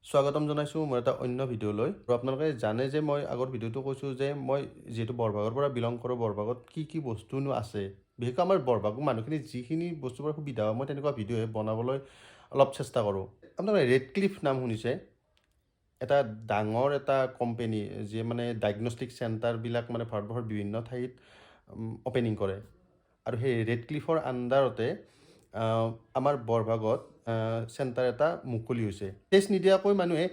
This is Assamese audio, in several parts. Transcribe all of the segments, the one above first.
স্বাগতম জনাইছোঁ মোৰ এটা অন্য ভিডিঅ'লৈ আৰু আপোনালোকে জানে যে মই আগৰ ভিডিঅ'টো কৈছোঁ যে মই যিহেতু বৰভাগৰ পৰা বিলং কৰোঁ বৰভাগত কি বস্তুনো আছে বিশেষকৈ আমাৰ বৰভাগৰ মানুহখিনি যিখিনি বস্তুৰ সুবিধা হয় মই তেনেকুৱা ভিডিঅ'হে বনাবলৈ অলপ চেষ্টা কৰোঁ। আপোনালোকে ৰেড ক্লিফ নাম শুনিছে? এটা ডাঙৰ এটা কোম্পানী যিয়ে মানে ডায়েগনষ্টিক চেণ্টাৰবিলাক মানে ভাৰতবৰ্ষৰ বিভিন্ন ঠাইত অপেনিং কৰে আৰু সেই ৰেড ক্লিফৰ আণ্ডাৰতে আমাৰ বৰভাগত চেণ্টাৰ এটা মুকলি হৈছে। টেষ্ট নিদিয়াকৈ মানুহে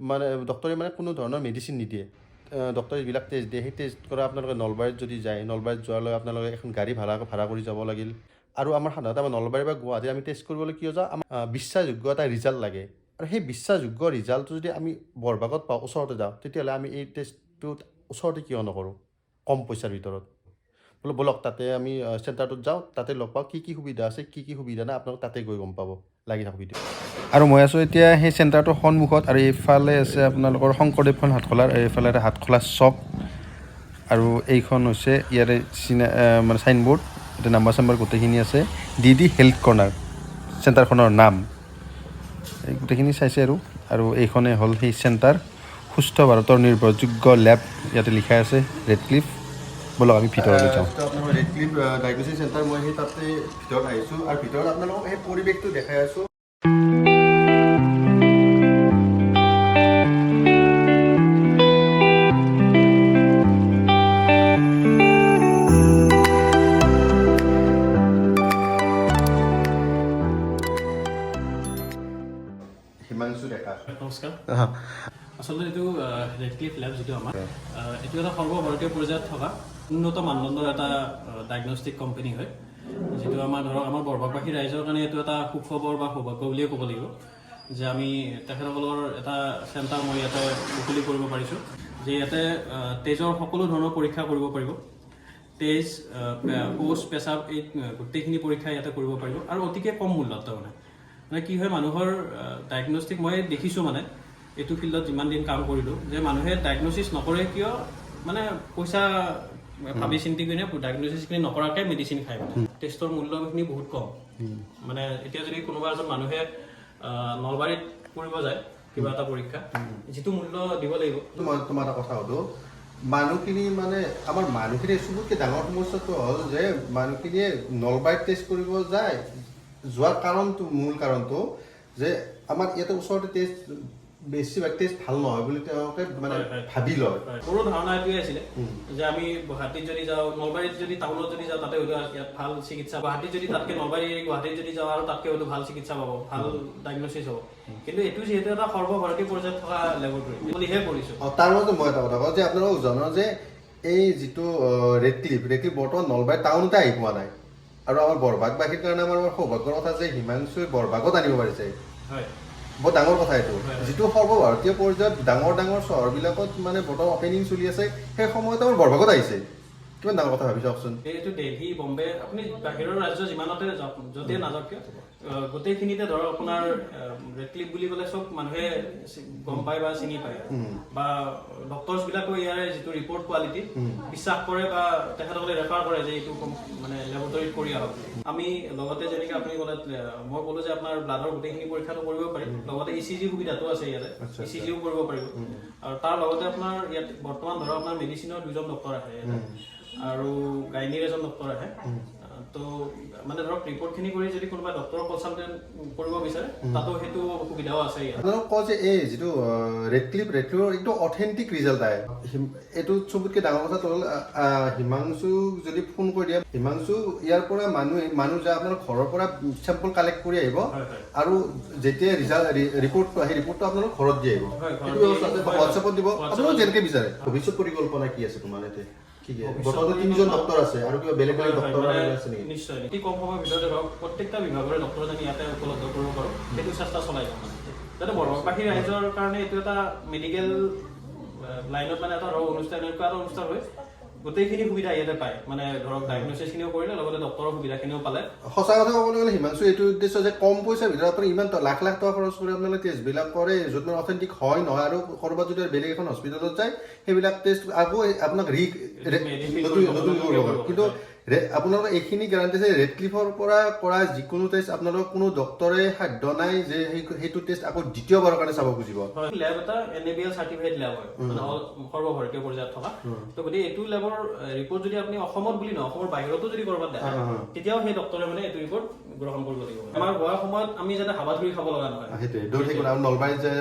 মানে ডক্টৰে মানে কোনো ধৰণৰ মেডিচিন নিদিয়ে। ডক্টৰে যিবিলাক টেষ্ট দিয়ে সেই টেষ্ট কৰা আপোনালোকে নলবাৰীত যদি যায়, নলবাৰীত যোৱালৈ আপোনালোকে এখন গাড়ী ভাড়া কৰি যাব লাগিল। আৰু আমাৰ সাধাৰণতে আমাৰ নলবাৰী বা গুৱাহাটী আমি টেষ্ট কৰিবলৈ কিয় যাওঁ? আমাৰ বিশ্বাসযোগ্য এটা ৰিজাল্ট লাগে আৰু সেই বিশ্বাসযোগ্য ৰিজাল্টটো যদি আমি বৰভাগত পাওঁ, ওচৰতে যাওঁ, তেতিয়াহ'লে আমি এই টেষ্টটোত ওচৰতে কিয় নকৰোঁ কম পইচাৰ ভিতৰত? বলক তাতে আমি চেণ্টাৰটোত যাওঁ, তাতে লগ পাওঁ কি সুবিধা আছে কি সুবিধা নাই আপোনালোক তাতে গৈ গম পাব। লাগি থাকক ভিডিঅ'। আৰু মই আছোঁ এতিয়া সেই চেণ্টাৰটোৰ সন্মুখত আৰু এইফালে আছে আপোনালোকৰ শংকৰদেৱখন হাটখোলাৰ, এইফালে এটা হাটখোলা চক আৰু এইখন হৈছে ইয়াৰে মানে চাইনবোৰ্ড, এতিয়া নাম্বাৰ গোটেইখিনি আছে। ডি হেল্থ কৰ্ণাৰ চেণ্টাৰখনৰ নাম, এই গোটেইখিনি চাইছে আৰু এইখনে হ'ল সেই চেণ্টাৰ সুস্থ ভাৰতৰ নিৰ্ভৰযোগ্য লেব, ইয়াতে লিখা আছে ৰেড ক্লিফ। বলক আমি ভিতৰলৈ যাওঁ। আপোনালোকৰ ৰেড ক্লিফ ডায়েগনষ্টিক চেণ্টাৰ, মই সেই তাতে ভিতৰত আহিছোঁ আৰু ভিতৰত আপোনালোকক সেই পৰিৱেশটো দেখাই আছোঁ। হিমাংশু ডেকা, নমস্কাৰ। আচলতে এইটো ৰেড ক্লিফ লেব যিটো আমাৰ এইটো এটা সৰ্বভাৰতীয় পৰ্যায়ত থকা উন্নত মানদণ্ডৰ এটা ডায়েগনষ্টিক কোম্পানী হয়, যিটো আমাৰ ধৰক আমাৰ বৰভাগবাসী ৰাইজৰ কাৰণে এইটো এটা সুখবৰ বা সৌভাগ্য বুলিয়ে ক'ব লাগিব যে আমি তেখেতসকলৰ এটা চেণ্টাৰ মই ইয়াতে মুকলি কৰিব পাৰিছোঁ, যে ইয়াতে তেজৰ সকলো ধৰণৰ পৰীক্ষা কৰিব পাৰিব। তেজ, শৌচ, পেচাব, এই গোটেইখিনি পৰীক্ষা ইয়াতে কৰিব পাৰিব আৰু অতিকে কম মূল্যত। মানে কি হয়, মানুহৰ ডায়েগনষ্টিক মই দেখিছোঁ মানে এইটো ফিল্ডত যিমান দিন কাম কৰিলোঁ যে মানুহে ডায়েগনচিছ নকৰে কিয়, মানে পইচা ভাবি চিন্তি কিনে ডায়েগনচিছখিনি নকৰাকৈ মেডিচিন খায়। মানে টেষ্টৰ মূল্যখিনি বহুত কম। মানে এতিয়া যদি কোনোবা এজন মানুহে নলবাৰীত কৰিব যায় কিবা এটা পৰীক্ষা, যিটো মূল্য দিব লাগিব। মই তোমাৰ এটা কথা সুধোঁ, মানুহখিনি মানে আমাৰ মানুহখিনিৰ চবতকৈ ডাঙৰ সমস্যাটো হ'ল যে মানুহখিনিয়ে নলবাৰীত টেষ্ট কৰিব যায়, যোৱাৰ মূল কাৰণটো যে আমাৰ ইয়াতে ওচৰতে টেষ্ট বেছিভাগ টেষ্ট ভাল নহয় বুলি তেওঁলোকে মানে ভাবি লয়। সৰু ধাৰণা এইটোৱে আছিলে যে আমি গুৱাহাটীত যদি যাওঁ, নলবাৰীত যদি টাউনত যদি যাওঁ তাতে হয়তো ইয়াত ভাল চিকিৎসা, গুৱাহাটীত যদি তাতকৈ নলবাৰী গুৱাহাটীত যদি যাওঁ আৰু তাতকৈ হয়তো ভাল চিকিৎসা পাব, ভাল ডায়েগনচিছ হ'ব। কিন্তু এইটো যিহেতু এটা সৰ্বভাৰতীয় পৰ্যায়ত থকা লেবৰেটৰী বুলিহে কৰিছোঁ। তাৰ মাজতে মই এটা কথা কওঁ যে আপোনালোকক জনাওঁ যে এই যিটো ৰেড ক্লিফ বৰ্তমান নলবাৰী টাউনতে আহি পোৱা নাই আৰু আমাৰ বৰভাগবাসীৰ কাৰণে আমাৰ সৌভাগ্যৰ কথা যে হিমাংশুই বৰভাগত আনিব পাৰিছে। হয়, বৰ ডাঙৰ কথা এইটো, যিটো সৰ্বভাৰতীয় পৰ্যায়ত ডাঙৰ চহৰবিলাকত মানে বৰ্তমান অপেনিং চলি আছে, সেই সময়ত আমাৰ বৰভাগত আহিছে। কিমান ডাঙৰ কথা ভাবি চাওকচোন। এইটো দিল্লী, বম্বে, আপুনি বাহিৰৰ ৰাজ্য যিমানতে য'তে নাযাওক কিয় গোটেইখিনিতে ধৰক আপোনাৰ ৰেড ক্লিফ বুলি ক'লে চব মানুহে গম পায় বা চিনি পায়, বা ডক্টৰছবিলাকেও ইয়াৰে যিটো ৰিপৰ্ট কোৱালিটি বিশ্বাস কৰে বা তেখেতসকলে ৰেফাৰ কৰে যে এইটো মানে লেবৰেটৰীত কৰি আহক। আমি লগতে যেনেকৈ আপুনি ক'লে, মই ক'লোঁ যে আপোনাৰ ব্লাডৰ গোটেইখিনি পৰীক্ষাটো কৰিব পাৰিম, লগতে ECG সুবিধাটো আছে ইয়াতে, ECGও কৰিব পাৰিব। আৰু তাৰ লগতে আপোনাৰ ইয়াত বৰ্তমান ধৰক আপোনাৰ মেডিচিনৰ 2জন ডক্টৰ আহে আৰু গাইনীৰ এজন ডক্টৰ আহে। তো মানে ধৰক ৰিপৰ্টখিনি কৰি যদি কোনোবা ডক্টৰৰ কনচালটেণ্ট কৰিব বিচাৰে তাতো সেইটো সুবিধাও আছে ইয়াত। আপোনালোক কয় যে এই যিটো ৰেড ক্লিফৰ একদম অথেণ্টিক ৰিজাল্ট আহে, এইটো চবতকৈ ডাঙৰ কথাটো হ'ল হিমাংশুক যদি ফোন কৰি দিয়ে, হিমাংশু ইয়াৰ পৰা মানুহ যায় আপোনাৰ ঘৰৰ পৰা চেম্পল কালেক্ট কৰি আহিব আৰু যেতিয়া ৰিপৰ্টটো আহে ৰিপৰ্টটো আপোনালোক ঘৰত দি আহিব, সেইটো ব্যৱস্থা আছে, হোৱাটছএপত দিব, আপোনালোক যেনেকৈ বিচাৰে। ভৱিষ্যত পৰিকল্পনা কি আছে তোমাৰ ইয়াতে? বৰ্তমান 3জন ডক্টৰ আছে আৰু কিবা বেলেগ ডক্টৰ আছে নেকি? নিশ্চয়, অতি কম সময়ৰ ভিতৰতে ধৰক প্ৰত্যেকটা বিভাগৰে ডক্টৰ যেন ইয়াতে উপলব্ধ কৰিব পাৰোঁ, সেইটো চেষ্টা চলাই যাওঁ। মানে যাতে বৰভাগবাসী ৰাইজৰ কাৰণে এইটো এটা মেডিকেল লাইনত মানে এটা ধৰক অনুষ্ঠান, এনেকুৱা এটা অনুষ্ঠান হয় গোটেইখিনি সুবিধা ইয়াতে পায়। মানে ধৰক ডায়েগনচিছখিনিও কৰিলে, লগতে ডক্টৰৰ সুবিধাখিনিও পালে। সঁচা কথা ক'বলৈ গ'লে হিমাংশু এইটো উদ্দেশ্য যে কম পইচাৰ ভিতৰত আপুনি ইমান লাখ টকা খৰচ কৰি আপোনালোকে টেষ্টবিলাক কৰে, য'ত মানে অথেণ্টিক হয় নহয়, আৰু ক'ৰবাত যদি বেলেগ এখন হস্পিটেলত যায় সেইবিলাক টেষ্ট আকৌ আপোনাক নতুন কৰিব। কিন্তু আপোনালোকৰ এইখিনি গেৰাণ্টি আছে ৰেড ক্লিফৰ পৰা কৰা যিকোনো টেষ্ট আপোনালোকৰ কোনো ডক্তৰে সাধ্য নাই যে সেইটো টেষ্ট আকৌ দ্বিতীয়বাৰৰ কাৰণে চাব খুজিব লেব এটা NABL চাৰ্টিফাইড লেব হয় মানে সৰ্বভাৰতীয় পৰ্যায়ত থকা তো গতিকে এইটো লেবৰ ৰিপৰ্ট যদি আপুনি অসমত বুলি নহয় অসমৰ বাহিৰতো যদি কৰবাত দেখায় তেতিয়াও সেই ডক্তৰে মানে এইটো ৰিপৰ্ট গ্ৰহণ কৰিব লাগিব আমাৰ হোৱাৰ সময়ত আমি যাতে হাবাথুৰি খাব লগা নহয় সেইটোৱে দৌৰি থাকিব আৰু নলবাৰীত যে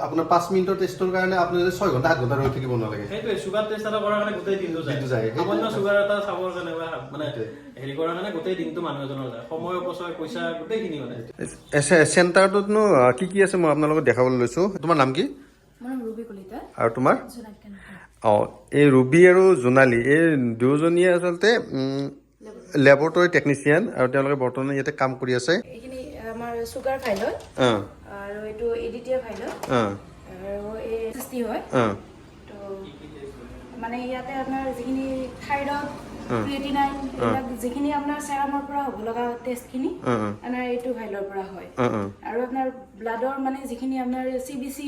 আপোনাৰ 5 মিনিটৰ টেষ্টৰ কাৰণে আপুনি যদি 6 ঘণ্টা 8 ঘণ্টা ৰৈ থাকিব নালাগে সেইটোৱে চুগাৰ টেষ্ট এটা কৰাৰ কাৰণে গোটেই দিনটো যায় সামান্য চুগাৰ এটা চাবৰ কাৰণে মানে হেৰি কৰাৰ কাৰণে গোটেই দিনটো মানুহ এজনৰ যায় সময় অপচয় পইচা গোটেইখিনি মানে চেণ্টাৰটোতনো কি কি আছে মই আপোনালোকক দেখাবলৈ লৈছোঁ তোমাৰ নাম কি ৰুবি কলিতা আৰু তোমাৰ এই ৰুবি আৰু জোনালী এই দুয়োজনীয়ে আচলতে লেবৰেটৰী টেকনিচিয়ান আৰু তেওঁলোকে বৰ্তমান ইয়াতে কাম কৰি আছে এইখিনি আমাৰ চুগাৰ ফাইলত আৰু এইটো এডিটিয়া ফাইলত আৰু এই সৃষ্টি হয় তো মানে ইয়াতে আপোনাৰ যিখিনি থাইৰয়ড ক্ৰিয়েটিনাইন এইবিলাক যিখিনি আপোনাৰ চেৰামৰ পৰা হ'ব লগা টেষ্টখিনি আপোনাৰ এইটো ফাইলৰ পৰা হয় আৰু আপোনাৰ ব্লাডৰ মানে যিখিনি আপোনাৰ CBC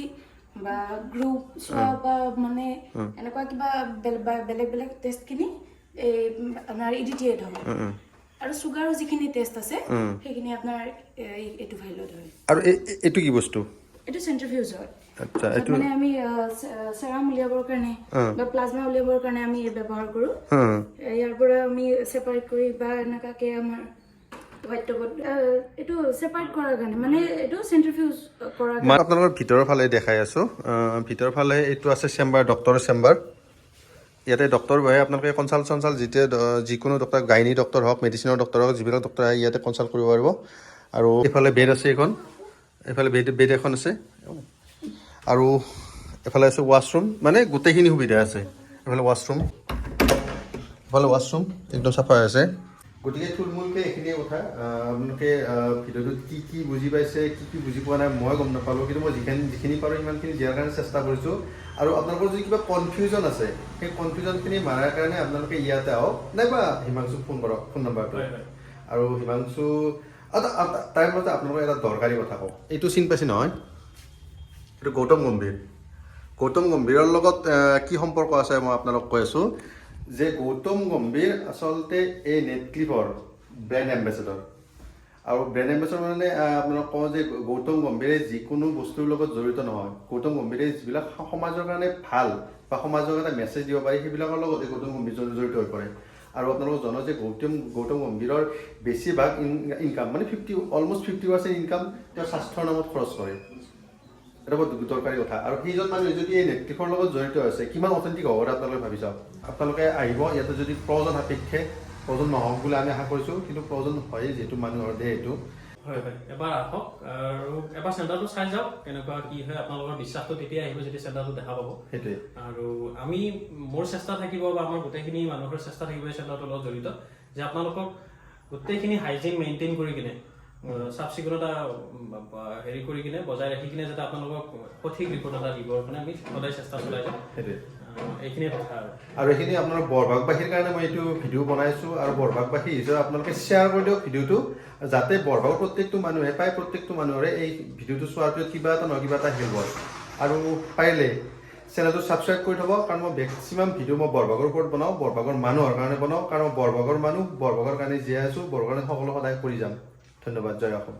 বা গ্ৰুপ চোৱা বা মানে এনেকুৱা কিবা বেলেগ বেলেগ টেষ্টখিনি এই আপোনাৰ ইডিটিয়েট হয় আৰু চুগাৰৰ যিখিনি টেষ্ট আছে সেইখিনি আপোনাৰ এইটো ফাইলত হয় আৰু এইটো কি বস্তু এইটো চেন্ট্ৰিফিউজ হয় আচ্ছা এইটো মানে আমি সেৰাম উলিয়াবৰ কাৰণে বা প্লাজমা উলিয়াবৰ কাৰণে আমি ব্যৱহাৰ কৰোঁ ইয়াৰ পৰা আমি সেপাৰেট কৰি বা এনেকুৱাকে আমাৰ এইটো সেপাৰেট কৰাৰ কাৰণে মানে এইটো চেন্ট্ৰিফিউজ কৰাৰ মই আপোনালোকৰ ভিতৰৰ ফালে দেখাই আছোঁ ভিতৰৰ ফালে এইটো আছে চেম্বাৰ ডক্টৰৰ চেম্বাৰ ইয়াতে ডক্টৰ বহে আপোনালোকে কনচাল্ট যেতিয়া যিকোনো ডক্টৰ গাইনী ডক্টৰ হওক মেডিচিনৰ ডক্টৰ হওক যিবিলাক ডক্টৰ আহে ইয়াতে কনচাল্ট কৰিব পাৰিব আৰু এইফালে বেড আছে এইফালে বেড এখন আছে আৰু এফালে আছে ৱাছৰুম মানে গোটেইখিনি সুবিধা আছে এফালে ৱাছৰুম একদম চাফা আছে গতিকে থুলমূলকৈ এইখিনিয়ে কথা আপোনালোকে ভিডিঅ'টোত কি কি বুজি পাইছে কি কি বুজি পোৱা নাই মই গম নাপালোঁ কিন্তু মই যিখিনি পাৰোঁ সিমানখিনি দিয়াৰ কাৰণে চেষ্টা কৰিছোঁ আৰু আপোনালোকৰ যদি কিবা কনফিউজন আছে সেই কনফিউজনখিনি মাৰাৰ কাৰণে আপোনালোকে ইয়াতে আহক নাইবা হিমাংশুক ফোন কৰক ফোন নম্বৰটো আৰু হিমাংশু তাৰ মাজতে আপোনালোকৰ এটা দৰকাৰী কথা কওক এইটো চিন পাইছে নহয় এইটো গৌতম গম্ভীৰৰ লগত কি সম্পৰ্ক আছে মই আপোনালোক কৈ আছোঁ যে গৌতম গম্ভীৰ আচলতে এই নেটক্লিফৰ ব্ৰেণ্ড এম্বেচেডৰ আৰু ব্ৰেণ্ড এম্বেচেডৰ মানে আপোনালোক কওঁ যে গৌতম গম্ভীৰে যিকোনো বস্তুৰ লগত জড়িত নহয় গৌতম গম্ভীৰে যিবিলাক সমাজৰ কাৰণে ভাল বা সমাজৰ এটা মেছেজ দিব পাৰি সেইবিলাকৰ লগত এই গৌতম গম্ভীৰ জড়িত হৈ পৰে আৰু আপোনালোকক জনাও যে গৌতম গম্ভীৰৰ বেছিভাগ ইনকাম মানে অলমষ্ট 50% ইনকাম তেওঁ স্বাস্থ্যৰ নামত খৰচ কৰে এটা বৰ দৰকাৰী কথা আৰু সেইজন মানুহে যদি এই নেটক্লিফৰ লগত জড়িত আছে কিমান অথেণ্টিক হ'ব আপোনালোকে ভাবি চাওক আপোনালোকে আহিব ইয়াতে যদি প্ৰয়োজন সাপেক্ষে প্ৰয়োজন নহওক বুলি আমি আশা কৰিছোঁ কিন্তু প্ৰয়োজন হয় যিহেতু মানুহৰ দেহ এইটো হয় এবাৰ আহক আৰু এবাৰ চেণ্টাৰটো চাই যাওক কেনেকুৱা কি হয় আপোনালোকৰ বিশ্বাসটো তেতিয়া আহিব যদি চেণ্টাৰটো দেখা পাব সেইটোৱে আৰু আমি মোৰ চেষ্টা থাকিব বা আমাৰ গোটেইখিনি মানুহৰ চেষ্টা থাকিব এই চেণ্টাৰটোৰ লগত জড়িত যে আপোনালোকক গোটেইখিনি হাইজিন মেইনটেইন কৰি কিনে চাফ চিকুণতা হেৰি কৰি কিনে বজাই ৰাখি কিনে যাতে আপোনালোকক সঠিক ৰিপৰ্ট এটা দিবৰ কাৰণে আমি সদায় চেষ্টা চলাই যাওঁ সেইটোৱে এইখিনিয়ে কথা আৰু এইখিনি আপোনাৰ বৰভাগবাসীৰ কাৰণে মই এইটো ভিডিঅ' বনাইছোঁ আৰু বৰভাগবাসী হিচাপে আপোনালোকে শ্বেয়াৰ কৰি দিয়ক ভিডিঅ'টো যাতে বৰভাগৰ প্ৰত্যেকটো মানুহে পায় প্ৰত্যেকটো মানুহৰে এই ভিডিঅ'টো চোৱাৰ পিছত কিবা এটা নহয় কিবা এটা হেল্প হয় আৰু পাৰিলে চেনেলটো ছাবস্ক্ৰাইব কৰি থ'ব কাৰণ মই মেক্সিমাম ভিডিঅ' মই বৰভাগৰ ওপৰত বনাওঁ বৰভাগৰ মানুহৰ কাৰণে বনাওঁ কাৰণ বৰভাগৰ মানুহ বৰভাগৰ কাৰণে জীয়াই আছোঁ বৰভাগৰ সকলো সদায় কৰি যাম ধন্যবাদ জয় অসম